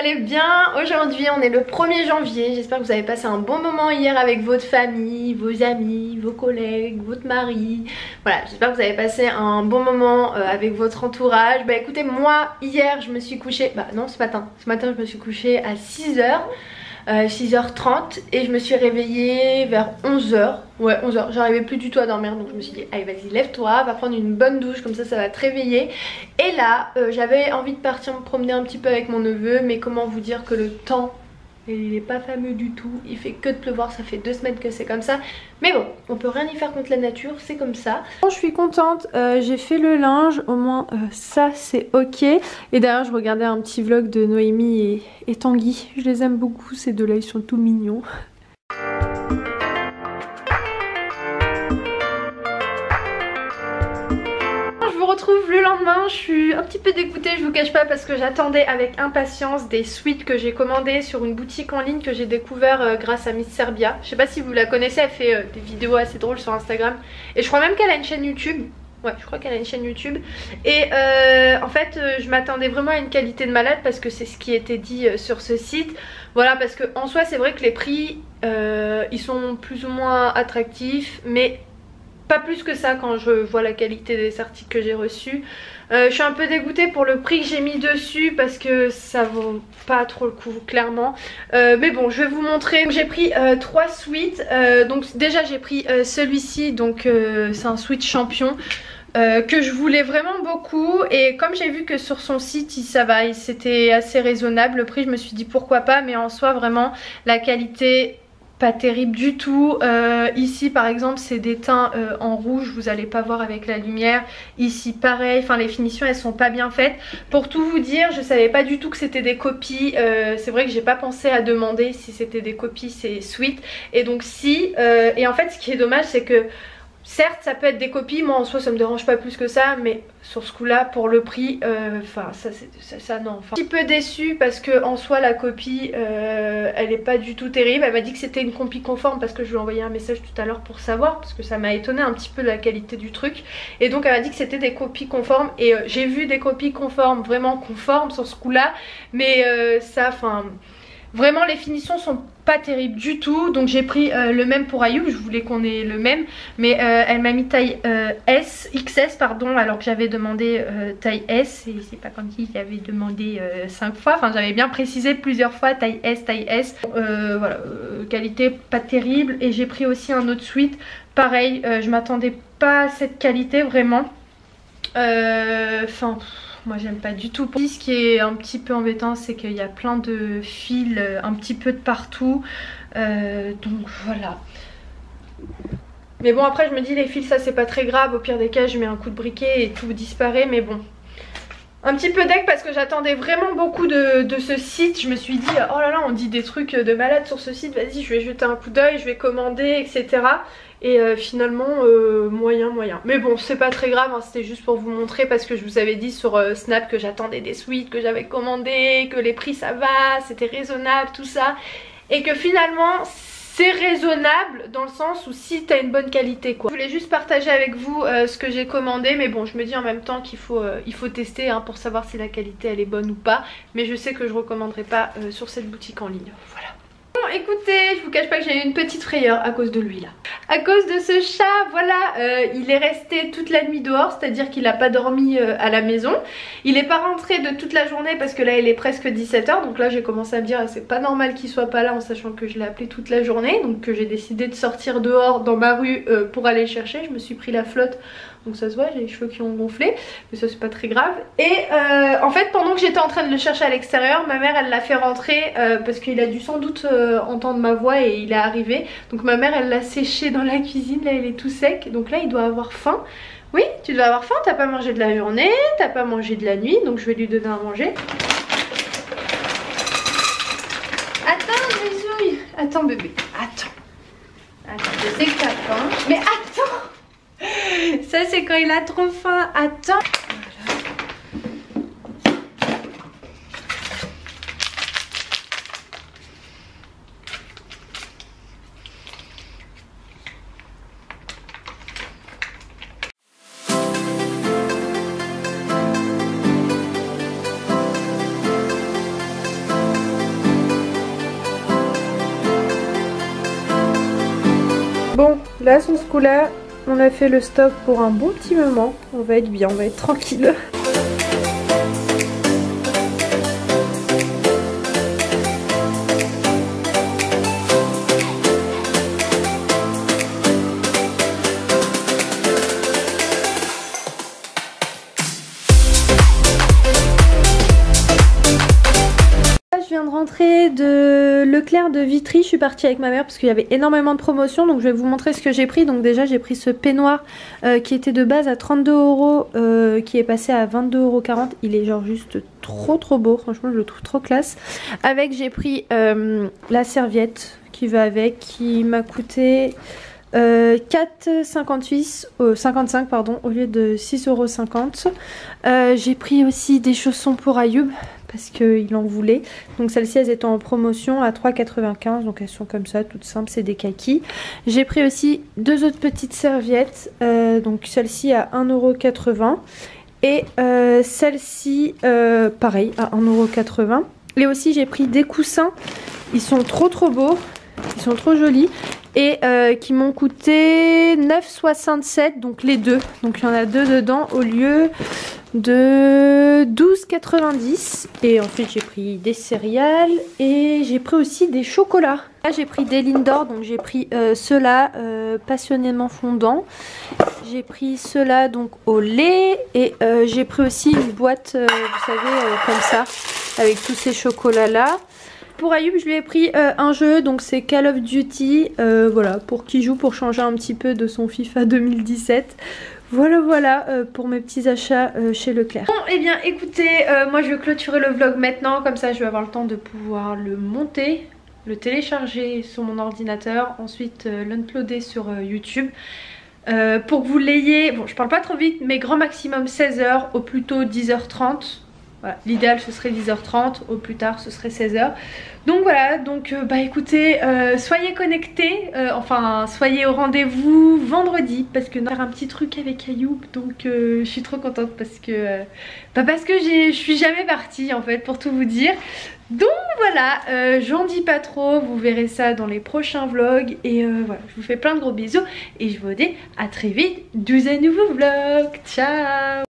allez bien? Aujourd'hui on est le 1er janvier, j'espère que vous avez passé un bon moment hier avec votre famille, vos amis, vos collègues, votre mari. Voilà, j'espère que vous avez passé un bon moment avec votre entourage. Bah écoutez, moi hier je me suis couchée, bah non ce matin je me suis couchée à 6h. 6h30 et je me suis réveillée vers 11h. Ouais 11h, j'arrivais plus du tout à dormir donc je me suis dit allez vas-y lève-toi, va prendre une bonne douche comme ça va te réveiller. Et là j'avais envie de partir me promener un petit peu avec mon neveu, mais comment vous dire que le temps il est pas fameux du tout, il fait que de pleuvoir, ça fait 2 semaines que c'est comme ça. Mais bon, on peut rien y faire contre la nature, c'est comme ça. Je suis contente, j'ai fait le linge, au moins ça c'est ok. Et d'ailleurs je regardais un petit vlog de Noémie et Tanguy, je les aime beaucoup ces deux là, ils sont tout mignons. Retrouve le lendemain, je suis un petit peu dégoûtée, je vous cache pas, parce que j'attendais avec impatience des sweats que j'ai commandés sur une boutique en ligne que j'ai découvert grâce à Miss Serbia. Je sais pas si vous la connaissez, elle fait des vidéos assez drôles sur Instagram et je crois même qu'elle a une chaîne YouTube. Ouais, je crois qu'elle a une chaîne YouTube. Et en fait, je m'attendais vraiment à une qualité de malade parce que c'est ce qui était dit sur ce site. Voilà, parce que en soi, c'est vrai que les prix, ils sont plus ou moins attractifs, mais pas plus que ça quand je vois la qualité des articles que j'ai reçus. Je suis un peu dégoûtée pour le prix que j'ai mis dessus parce que ça vaut pas trop le coup clairement. Mais bon, je vais vous montrer. J'ai pris 3 sweats. Donc déjà j'ai pris celui-ci, donc c'est un sweat champion. Que je voulais vraiment beaucoup, et comme j'ai vu que sur son site c'était assez raisonnable le prix, je me suis dit pourquoi pas. Mais en soi vraiment la qualité pas terrible du tout. Ici par exemple c'est des teints en rouge, vous allez pas voir avec la lumière. Ici pareil, enfin les finitions elles sont pas bien faites. Pour tout vous dire, je savais pas du tout que c'était des copies. C'est vrai que j'ai pas pensé à demander si c'était des copies ces sweats. Et donc si, et en fait ce qui est dommage c'est que certes ça peut être des copies, moi en soi ça me dérange pas plus que ça, mais sur ce coup là pour le prix, enfin ça non. Un petit peu déçue parce que en soi la copie elle est pas du tout terrible. Elle m'a dit que c'était une copie conforme parce que je lui ai envoyé un message tout à l'heure pour savoir, parce que ça m'a étonné un petit peu la qualité du truc. Et donc elle m'a dit que c'était des copies conformes, et j'ai vu des copies conformes, vraiment conformes sur ce coup là, mais ça enfin... Vraiment les finitions sont pas terribles du tout. Donc j'ai pris le même pour Ayoub, je voulais qu'on ait le même. Mais elle m'a mis taille XS pardon, alors que j'avais demandé taille S. Et c'est pas comme si j'avais demandé 5 fois. Enfin j'avais bien précisé plusieurs fois taille S, taille S. Voilà, qualité pas terrible. Et j'ai pris aussi un autre sweat. Pareil, je m'attendais pas à cette qualité vraiment. Enfin... moi j'aime pas du tout. Ce qui est un petit peu embêtant c'est qu'il y a plein de fils un petit peu de partout. Donc voilà. Mais bon après je me dis les fils ça c'est pas très grave. Au pire des cas je mets un coup de briquet et tout disparaît. Mais bon. Un petit peu deck parce que j'attendais vraiment beaucoup de ce site. Je me suis dit oh là là on dit des trucs de malade sur ce site. Vas-y je vais jeter un coup d'œil, je vais commander etc. Et finalement moyen. Mais bon c'est pas très grave hein, c'était juste pour vous montrer parce que je vous avais dit sur Snap que j'attendais des sweats que j'avais commandé, que les prix ça va, c'était raisonnable tout ça. Et que finalement c'est raisonnable dans le sens où si t'as une bonne qualité quoi. Je voulais juste partager avec vous ce que j'ai commandé, mais bon je me dis en même temps qu'il faut, il faut tester hein, pour savoir si la qualité elle est bonne ou pas. Mais je sais que je recommanderai pas sur cette boutique en ligne, voilà. Bon écoutez, je vous cache pas que j'ai eu une petite frayeur à cause de lui là. À cause de ce chat, voilà, il est resté toute la nuit dehors, c'est-à-dire qu'il n'a pas dormi à la maison. Il n'est pas rentré de toute la journée parce que là il est presque 17h, donc là j'ai commencé à me dire c'est pas normal qu'il soit pas là en sachant que je l'ai appelé toute la journée. Donc que j'ai décidé de sortir dehors dans ma rue pour aller le chercher. Je me suis pris la flotte. Donc ça se voit, j'ai les cheveux qui ont gonflé, mais ça c'est pas très grave. Et en fait pendant que j'étais en train de le chercher à l'extérieur, ma mère elle l'a fait rentrer parce qu'il a dû sans doute entendre ma voix et il est arrivé. Donc ma mère elle l'a séché dans la cuisine, là il est tout sec, donc là il doit avoir faim. Oui, tu dois avoir faim, t'as pas mangé de la journée, t'as pas mangé de la nuit, donc je vais lui donner à manger. Attends bisouille, attends bébé, attends. Attends, je sais que t'as faim, mais attends. Ça c'est quand il a trop faim. Attends. Là sur ce coup là on a fait le stock pour un bon petit moment. On va être bien, on va être tranquille. Je viens de rentrer de Leclerc de Vitry, je suis partie avec ma mère parce qu'il y avait énormément de promotions, donc je vais vous montrer ce que j'ai pris. Donc déjà j'ai pris ce peignoir qui était de base à 32 €, qui est passé à 22,40 €. Il est genre juste trop beau, franchement je le trouve trop classe. Avec j'ai pris la serviette qui va avec, qui m'a coûté 4,55 pardon, au lieu de 6,50 €. J'ai pris aussi des chaussons pour Ayoub parce qu'il en voulait. Donc celles-ci elles étaient en promotion à 3,95 €, donc elles sont comme ça toutes simples, c'est des kakis. J'ai pris aussi deux autres petites serviettes, donc celle-ci à 1,80 € et celle-ci pareil à 1,80 €. Et aussi j'ai pris des coussins, ils sont trop beaux, ils sont trop jolis. Et qui m'ont coûté 9,67 €, donc les deux. Donc il y en a deux dedans au lieu de 12,90 €. Et ensuite j'ai pris des céréales et j'ai pris aussi des chocolats. Là j'ai pris des Lindor, donc j'ai pris ceux-là passionnément fondants. J'ai pris ceux-là donc au lait et j'ai pris aussi une boîte, vous savez, comme ça, avec tous ces chocolats-là. Pour Ayoub je lui ai pris un jeu, donc c'est Call of Duty, voilà, pour qu'il joue, pour changer un petit peu de son FIFA 2017. Voilà pour mes petits achats chez Leclerc. Bon et bien écoutez, moi je vais clôturer le vlog maintenant, comme ça je vais avoir le temps de pouvoir le monter, le télécharger sur mon ordinateur, ensuite l'uploader sur YouTube. Pour que vous l'ayez, bon je parle pas trop vite, mais grand maximum 16 h, au plus tôt 10h30. Voilà, l'idéal ce serait 10h30, au plus tard ce serait 16 h. Donc voilà, donc bah écoutez, soyez connectés, enfin soyez au rendez-vous vendredi parce que on va faire un petit truc avec Ayoub, donc je suis trop contente parce que je suis jamais partie en fait, pour tout vous dire. Donc voilà, j'en dis pas trop, vous verrez ça dans les prochains vlogs et voilà, je vous fais plein de gros bisous et je vous dis à très vite dans un nouveau vlog. Ciao.